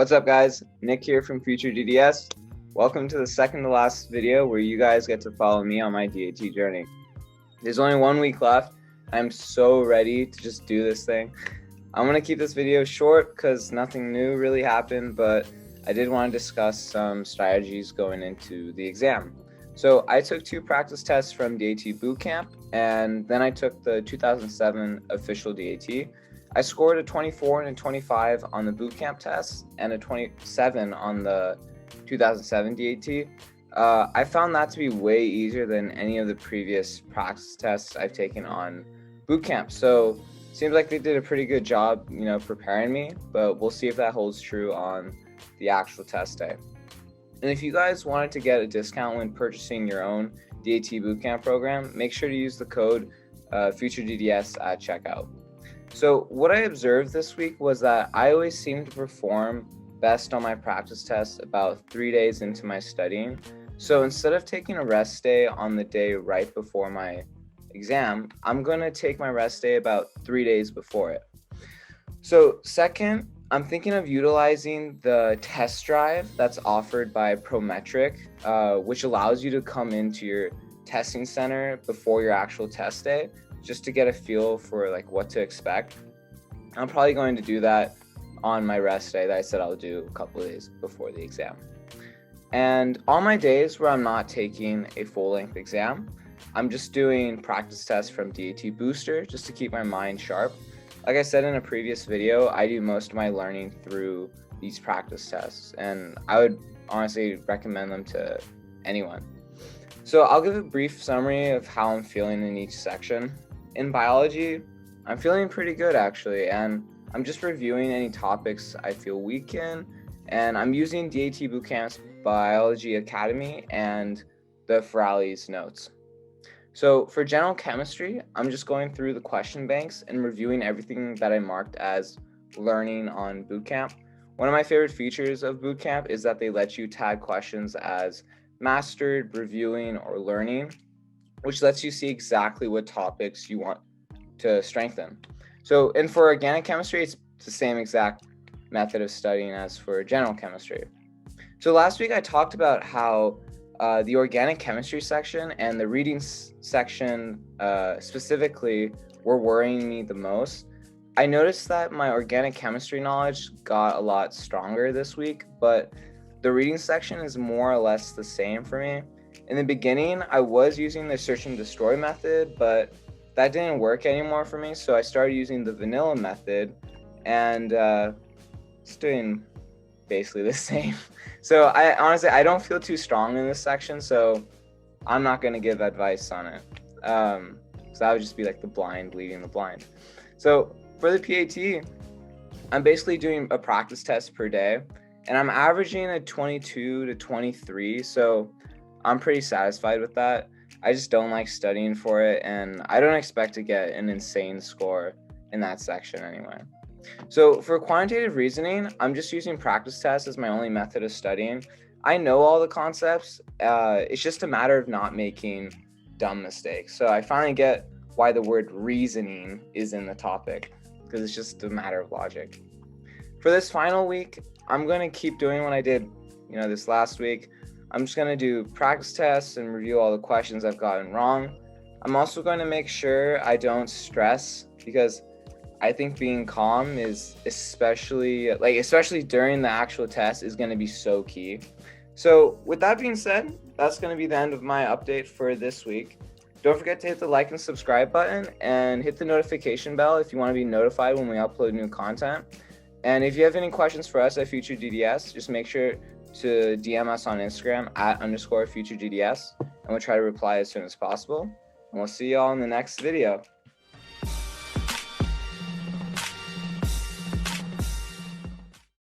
What's up, guys? Nick here from FutureDDS. Welcome to the second to last video where you guys get to follow me on my DAT journey. There's only 1 week left. I'm so ready to just do this thing. I'm going to keep this video short because nothing new really happened, but I did want to discuss some strategies going into the exam. So I took 2 practice tests from DAT Bootcamp, and then I took the 2007 official DAT. I scored a 24 and a 25 on the bootcamp test and a 27 on the 2007 DAT. I found that to be way easier than any of the previous practice tests I've taken on bootcamp. So it seems like they did a pretty good job, preparing me, but we'll see if that holds true on the actual test day. And if you guys wanted to get a discount when purchasing your own DAT bootcamp program, make sure to use the code FutureDDS at checkout. So what I observed this week was that I always seem to perform best on my practice tests about 3 days into my studying. So instead of taking a rest day on the day right before my exam, I'm going to take my rest day about 3 days before it. So second, I'm thinking of utilizing the test drive that's offered by Prometric, which allows you to come into your testing center before your actual test day, just to get a feel for what to expect. I'm probably going to do that on my rest day that I said I'll do a couple of days before the exam. And on my days where I'm not taking a full-length exam, I'm just doing practice tests from DAT Booster just to keep my mind sharp. Like I said in a previous video, I do most of my learning through these practice tests, and I would honestly recommend them to anyone. So I'll give a brief summary of how I'm feeling in each section. In biology, I'm feeling pretty good actually, and I'm just reviewing any topics I feel weak in, and I'm using DAT Bootcamp's Biology Academy and the Ferrali's notes. So for general chemistry, I'm just going through the question banks and reviewing everything that I marked as learning on bootcamp. One of my favorite features of bootcamp is that they let you tag questions as mastered, reviewing, or learning, which lets you see exactly what topics you want to strengthen. So, and for organic chemistry, it's the same exact method of studying as for general chemistry. So last week I talked about how the organic chemistry section and the reading section specifically were worrying me the most. I noticed that my organic chemistry knowledge got a lot stronger this week, but the reading section is more or less the same for me. In the beginning, I was using the search and destroy method, but that didn't work anymore for me, so I started using the vanilla method, and it's doing basically the same. So I don't feel too strong in this section, so I'm not going to give advice on it. So that would just be like the blind leading the blind. So for the PAT, I'm basically doing a practice test per day, and I'm averaging a 22 to 23, so I'm pretty satisfied with that. I just don't like studying for it, and I don't expect to get an insane score in that section anyway. So for quantitative reasoning, I'm just using practice tests as my only method of studying. I know all the concepts. It's just a matter of not making dumb mistakes. So I finally get why the word reasoning is in the topic, because it's just a matter of logic. For this final week, I'm going to keep doing what I did, this last week. I'm just going to do practice tests and review all the questions I've gotten wrong. I'm also going to make sure I don't stress, because I think being calm is especially during the actual test is going to be so key. So with that being said, that's going to be the end of my update for this week. Don't forget to hit the like and subscribe button and hit the notification bell if you want to be notified when we upload new content. And if you have any questions for us at FutureDDS, just make sure to DM us on Instagram @_FutureDDS, and we'll try to reply as soon as possible. And we'll see y'all in the next video.